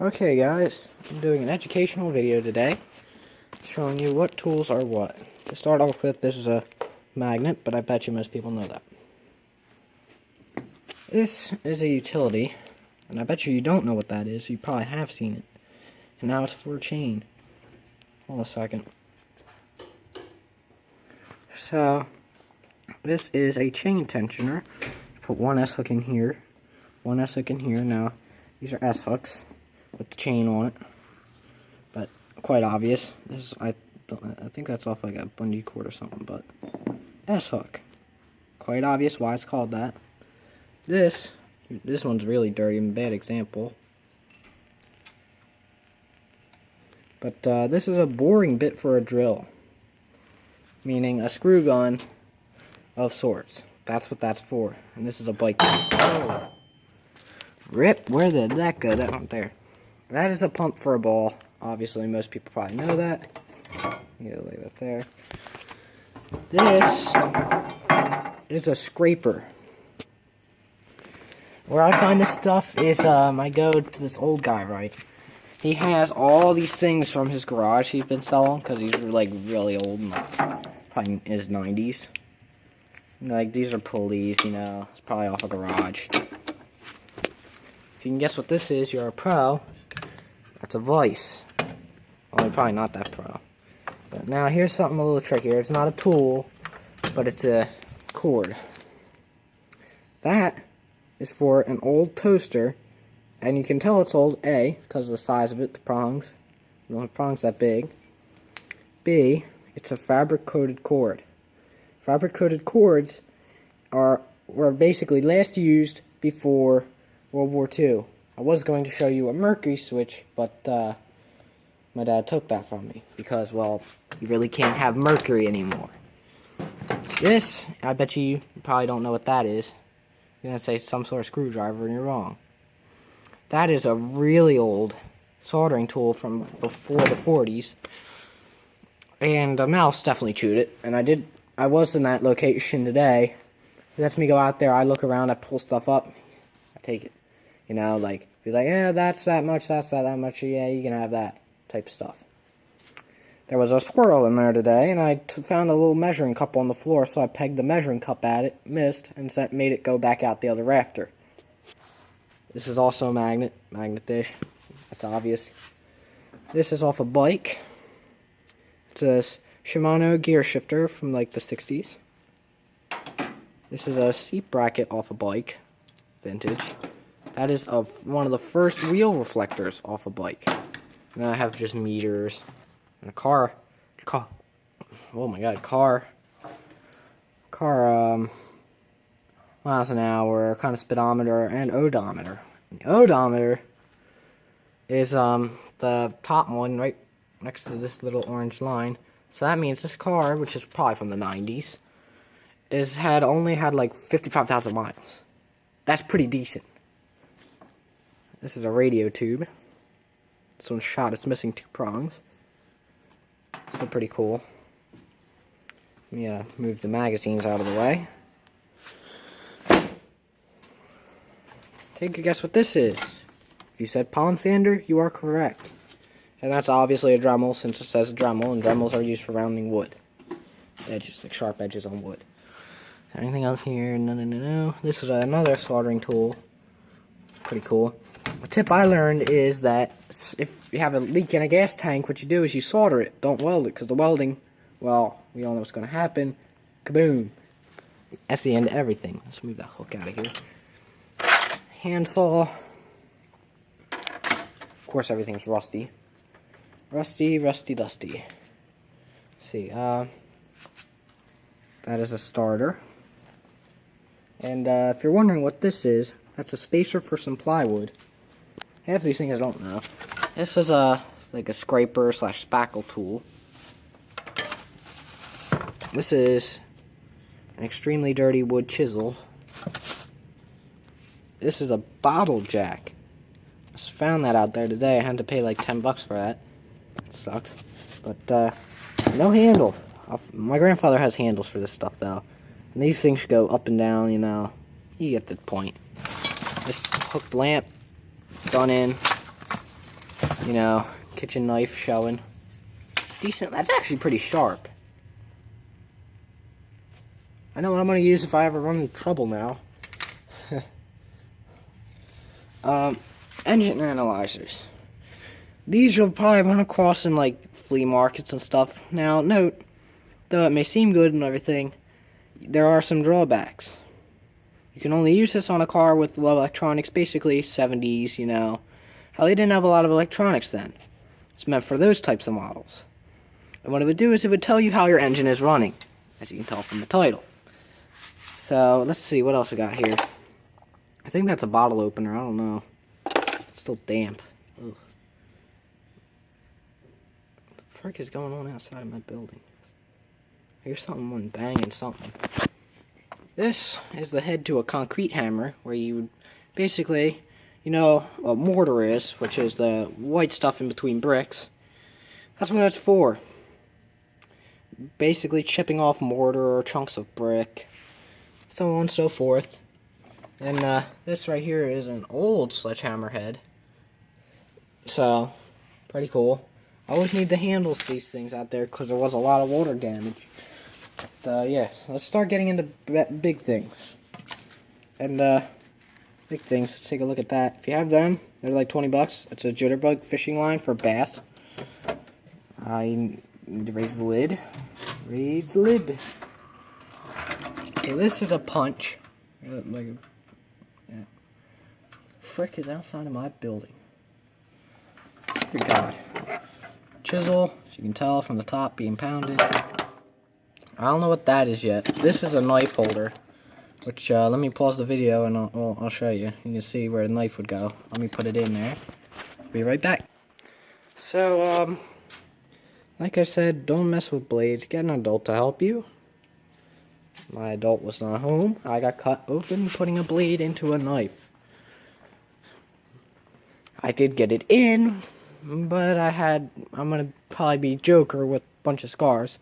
Okay guys, I'm doing an educational video today, showing you what tools are what. To start off with, this is a magnet, but I bet you most people know that. This is a utility, and I bet you don't know what that is. You probably have seen it. And now it's for a chain. Hold on a second. So, this is a chain tensioner. Put one S hook in here, one S hook in here. Now, these are S hooks with the chain on it, but quite obvious. This is, I think that's off like a bungee cord or something, but S hook. Quite obvious why it's called that. This one's really dirty and bad example. But this is a boring bit for a drill, meaning a screw gun of sorts. That's what that's for. And this is a bike. Oh. Rip, where did that go? That went there. That is a pump for a ball. Obviously, most people probably know that. Yeah, lay that there. This is a scraper. Where I find this stuff is, I go to this old guy, right? He has all these things from his garage he's been selling, because he's, like, really old, and, like, probably in his 90s. Like, these are pulleys, you know, it's probably off a garage. If you can guess what this is, you're a pro. That's a vise. Well, you're probably not that pro. But now, here's something a little trickier. It's not a tool, but it's a cord. That is for an old toaster, and you can tell it's old, A, because of the size of it, the prongs. The prongs that big. B, it's a fabric-coated cord. Fabric-coated cords were basically last used before World War II. I was going to show you a mercury switch, but my dad took that from me because, well, you really can't have mercury anymore. This, I bet you probably don't know what that is. You're going to say some sort of screwdriver, and you're wrong. That is a really old soldering tool from before the 40s. And a mouse definitely chewed it. And I was in that location today. It lets me go out there, I look around, I pull stuff up, I take it. You know, like, be like, yeah, that's that much, that's that much, yeah, you can have that type of stuff. There was a squirrel in there today, and I found a little measuring cup on the floor, so I pegged the measuring cup at it, missed, and made it go back out the other rafter. This is also a magnet dish. That's obvious. This is off a bike. It's a Shimano gear shifter from like the 60s. This is a seat bracket off a bike, vintage. That is one of the first wheel reflectors off a bike. And I have just meters. And a car, oh my god, car, miles an hour, kind of speedometer, and odometer. And the odometer is, the top one right next to this little orange line. So that means this car, which is probably from the 90s, only had like 55,000 miles. That's pretty decent. This is a radio tube. This one's shot, it's missing 2 prongs. Still pretty cool. Let me move the magazines out of the way. Take a guess what this is. If you said palm sander, you are correct. And that's obviously a Dremel, since it says Dremel, and Dremels are used for rounding wood. Edges, like sharp edges on wood. Anything else here? No. This is another soldering tool. Pretty cool. A tip I learned is that if you have a leak in a gas tank, what you do is you solder it. Don't weld it, because the welding, well, we all know what's going to happen. Kaboom. That's the end of everything. Let's move that hook out of here. Handsaw. Of course, everything's rusty. Rusty, dusty. Let's see, that is a starter. And if you're wondering what this is, that's a spacer for some plywood. Half of these things I don't know. This is like a scraper / spackle tool. This is an extremely dirty wood chisel. This is a bottle jack. I just found that out there today. I had to pay like 10 bucks for that. It sucks. But no handle. My grandfather has handles for this stuff though. And these things go up and down, you know. You get the point. This hooked lamp done in. You know, kitchen knife showing. Decent. That's actually pretty sharp. I know what I'm going to use if I ever run into trouble now. Engine analyzers. These you'll probably run across in like flea markets and stuff. Now, note, though it may seem good and everything, there are some drawbacks. You can only use this on a car with low electronics, basically 70s, you know. How they didn't have a lot of electronics then. It's meant for those types of models. And what it would do is it would tell you how your engine is running, as you can tell from the title. So, let's see, what else we got here? I think that's a bottle opener, I don't know. It's still damp. Ugh. What the frick is going on outside of my building? I hear someone banging something. This is the head to a concrete hammer, where you would basically, you know, what mortar is, which is the white stuff in between bricks. That's what that's for. Basically chipping off mortar or chunks of brick, so on and so forth. And this right here is an old sledgehammer head. So, pretty cool. I always need the handles to these things out there because there was a lot of water damage. But, yeah, let's start getting into big things. And, big things, let's take a look at that. If you have them, they're like 20 bucks. It's a jitterbug fishing line for bass. I need to raise the lid. Raise the lid. So this is a punch. Like, yeah. Frick is outside of my building. Good God. Chisel, as you can tell from the top being pounded. I don't know what that is yet. This is a knife holder, which, let me pause the video and I'll show you. You can see where the knife would go. Let me put it in there. Be right back. So, like I said, don't mess with blades. Get an adult to help you. My adult was not home. I got cut open putting a blade into a knife. I did get it in, but I'm gonna probably be Joker with a bunch of scars.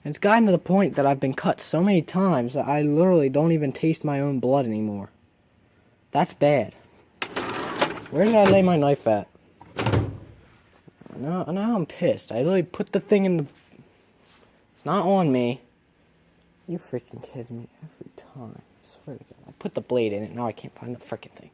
And it's gotten to the point that I've been cut so many times that I literally don't even taste my own blood anymore. That's bad. Where did I lay my knife at? Now I'm pissed. I literally put the thing in the... It's not on me. You freaking kidding me every time. I swear to God. I put the blade in it. Now I can't find the freaking thing.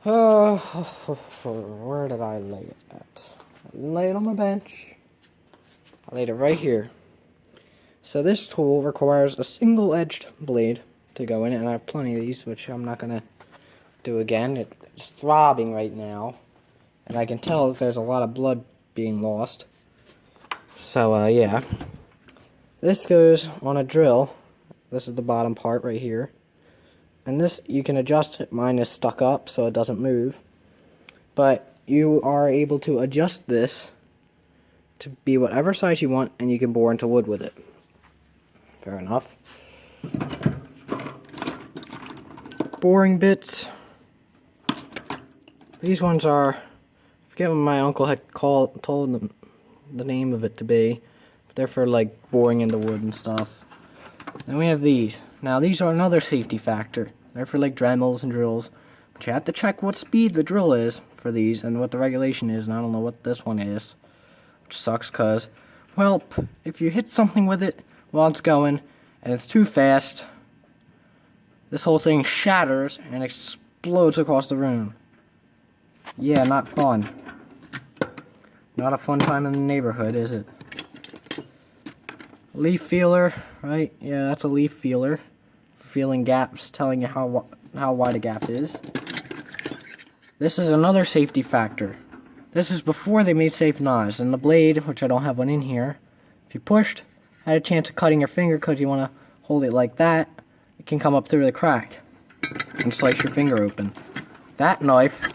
Where did I lay it at? I lay it on my bench. I laid it right here. So this tool requires a single-edged blade to go in it, and I have plenty of these, which I'm not going to do again. It's throbbing right now, and I can tell that there's a lot of blood being lost. So, yeah. This goes on a drill. This is the bottom part right here. And this, you can adjust it. Mine is stuck up, so it doesn't move. But you are able to adjust this to be whatever size you want, and you can bore into wood with it. Fair enough. Boring bits. These ones are, I forget what my uncle had told them the name of it to be, but they're for like boring into wood and stuff. Then we have these. Now these are another safety factor. They're for like Dremels and drills, but you have to check what speed the drill is for these and what the regulation is, and I don't know what this one is, which sucks because, well, if you hit something with it while it's going and it's too fast, this whole thing shatters and explodes across the room. Yeah, not fun. Not a fun time in the neighborhood, is it? Leaf feeler, right? Yeah, that's a leaf feeler. Feeling gaps, telling you how wide a gap is. This is another safety factor. This is before they made safe knives. And the blade, which I don't have one in here, if you pushed, had a chance of cutting your finger because you want to hold it like that, it can come up through the crack and slice your finger open. That knife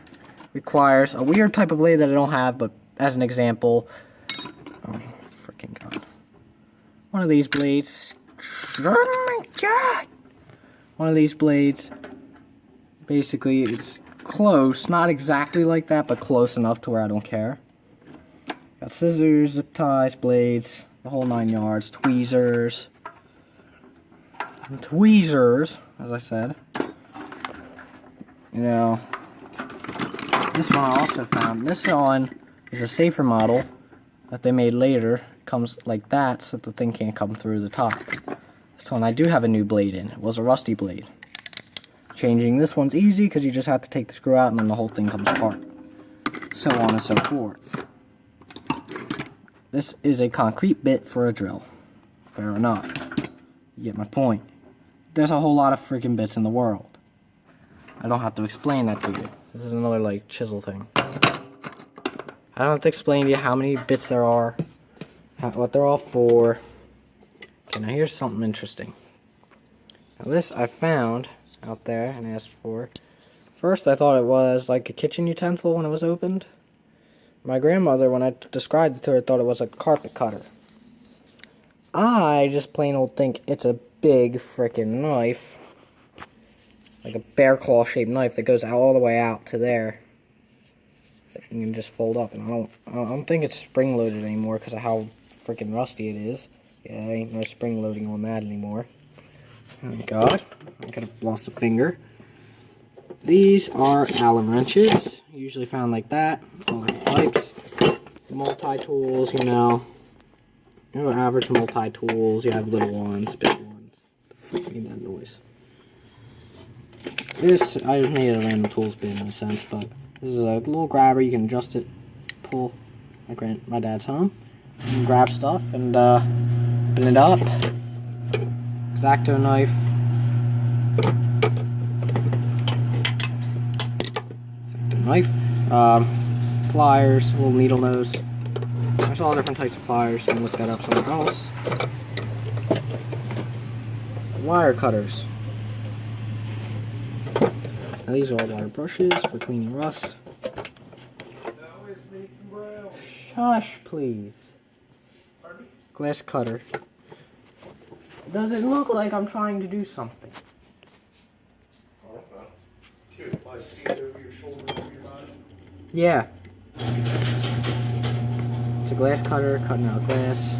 requires a weird type of blade that I don't have, but as an example, oh freaking God. One of these blades, oh my God! One of these blades, basically it's close, not exactly like that, but close enough to where I don't care. Got scissors, zip ties, blades, the whole 9 yards, tweezers. And tweezers, as I said. you know, this one I also found. This one is a safer model that they made later. Comes like that so that the thing can't come through the top. This one I do have a new blade in. It was a rusty blade. Changing this one's easy because you just have to take the screw out and then the whole thing comes apart. So on and so forth. This is a concrete bit for a drill. Fair enough. You get my point. There's a whole lot of freaking bits in the world. I don't have to explain that to you. This is another like chisel thing. I don't have to explain to you how many bits there are, what they're all for. Okay, now here's something interesting. Now this I found out there and asked for. First I thought it was like a kitchen utensil when it was opened. My grandmother, when I described it to her, thought it was a carpet cutter. I just plain old think it's a big frickin' knife. Like a bear claw shaped knife that goes all the way out to there. That you can just fold up. And I don't think it's spring loaded anymore because of how freaking rusty it is. Yeah, there ain't no spring loading on that anymore. Thank God. I could have lost a finger. These are Allen wrenches. Usually found like that. All the pipes. Multi-tools, you know. You know, average multi-tools. You have little ones, big ones. The fuck made that noise? This, I just made it a random tools bin in a sense, but this is a little grabber. You can adjust it, pull. My dad's home. You can grab stuff and open it up. X-Acto knife. X-Acto knife. Pliers, little needle nose. There's all different types of pliers. You can look that up somewhere else. Wire cutters. Now these are all wire brushes for cleaning rust. Shush, please. Glass cutter. Does it look like I'm trying to do something? Yeah. It's a glass cutter, cutting out glass.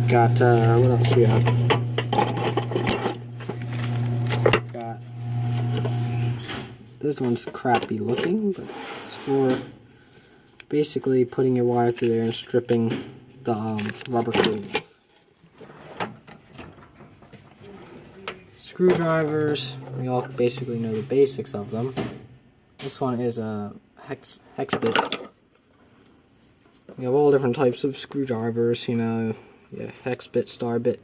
Got, what else we got? Got, this one's crappy looking, but it's for basically putting your wire through there and stripping the rubber coating off. Screwdrivers, we all basically know the basics of them. This one is a hex bit. You have all different types of screwdrivers, you know, yeah, hex bit, star bit,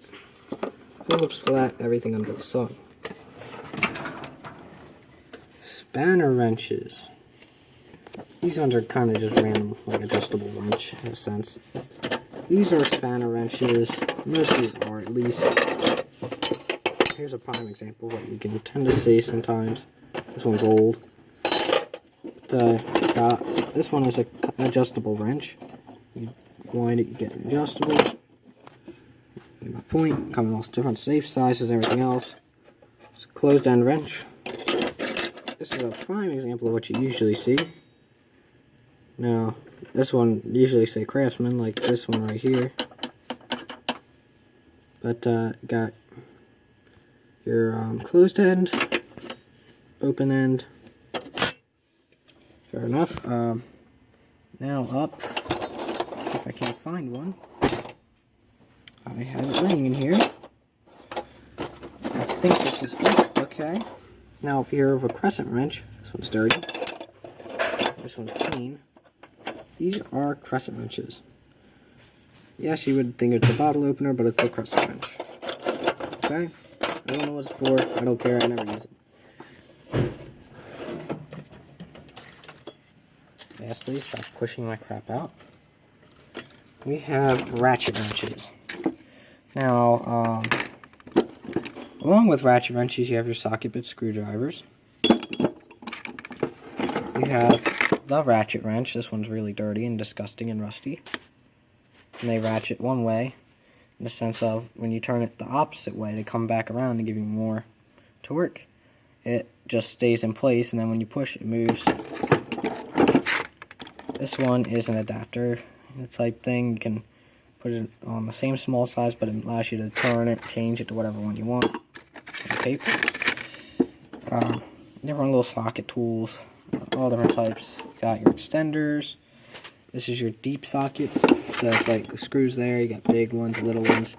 Phillips flat, everything under the sun. Spanner wrenches. These ones are kind of just random, like adjustable wrench in a sense. These are spanner wrenches. Most of these are, at least. Here's a prime example of what you can tend to see sometimes. This one's old. But, this one is an adjustable wrench. You wind it, you get it adjustable. Get my point. Come in all different safe sizes and everything else. It's a closed end wrench. This is a prime example of what you usually see. Now, this one usually say Craftsman, like this one right here. But got your closed end, open end. Fair enough. Now up. See if I can't find one. I have it laying in here. I think this is it. Okay. Now, if you're of a crescent wrench, this one's dirty. This one's clean. These are crescent wrenches. Yes, you would think it's a bottle opener, but it's a crescent wrench. Okay? I don't know what it's for. I don't care. I never use it. Lastly, stop pushing my crap out. We have ratchet wrenches. Now, along with ratchet wrenches, you have your socket bit screwdrivers. You have the ratchet wrench. This one's really dirty and disgusting and rusty. And they ratchet one way, in the sense of when you turn it the opposite way, they come back around and give you more torque. It just stays in place, and then when you push, it moves. This one is an adapter type thing. You can put it on the same small size, but it allows you to turn it, change it to whatever one you want. tape. Different little socket tools, all different types. You got your extenders. This is your deep socket. So it's like the screws there. You got big ones, little ones.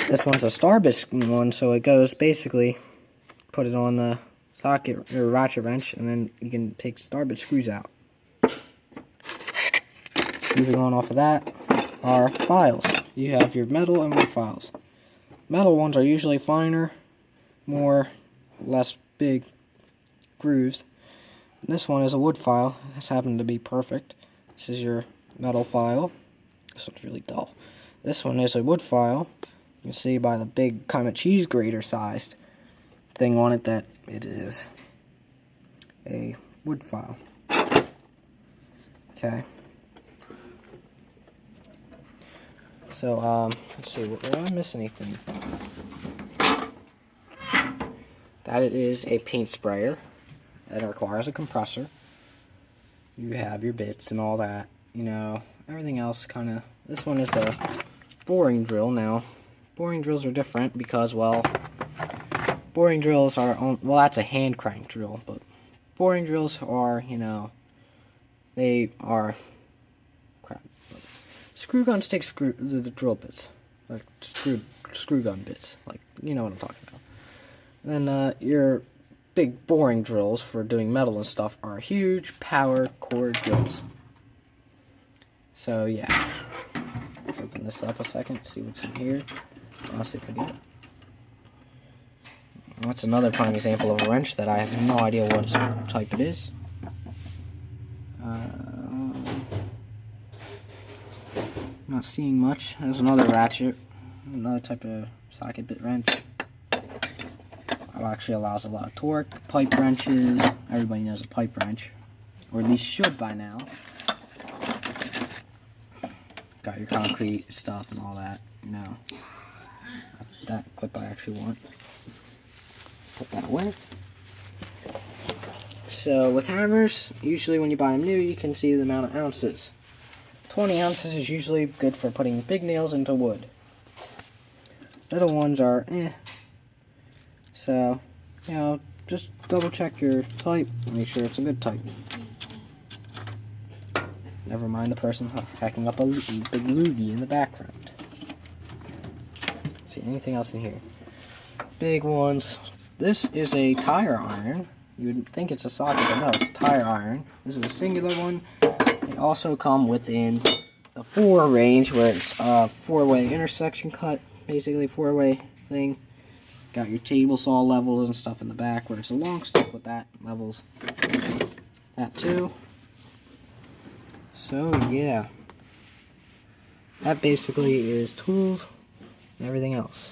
This one's a Starbit one, so it goes basically, put it on the socket or ratchet wrench, and then you can take Starbit screws out. Moving on off of that are files. You have your metal and wood files. Metal ones are usually finer, less big grooves. This one is a wood file. This happened to be perfect. This is your metal file. This one's really dull. This one is a wood file. You can see by the big kind of cheese grater sized thing on it that it is a wood file. Okay. So, let's see, did I miss anything? That it is a paint sprayer. That requires a compressor. You have your bits and all that. You know, everything else kind of... This one is a boring drill now. Boring drills are different because, well, boring drills are... well, that's a hand crank drill, but boring drills are, you know, they are... crap. Screw guns take the drill bits. Like, screw gun bits. Like, you know what I'm talking about. Then, your big boring drills for doing metal and stuff are huge power core drills. So, yeah. Let's open this up a second, see what's in here. Honestly, forget it. That's another prime example of a wrench that I have no idea what type it is. Not seeing much. There's another ratchet, another type of socket bit wrench. It actually allows a lot of torque. Pipe wrenches. Everybody knows a pipe wrench, or at least should by now. Got your concrete stuff and all that. You know, that clip I actually want. Put that away. So with hammers, usually when you buy them new, you can see the amount of ounces. 20 ounces is usually good for putting big nails into wood. Little ones are So, you know, just double check your type, make sure it's a good type. Never mind the person packing up a big loogie in the background. See anything else in here? Big ones. This is a tire iron. You would think it's a socket, but no, it's a tire iron. This is a singular one. They also come within the 4 range, where it's a 4-way intersection cut, basically 4-way thing. Got your table saw levels and stuff in the back, where it's a long stick with that levels. That too. So yeah, that basically is tools and everything else.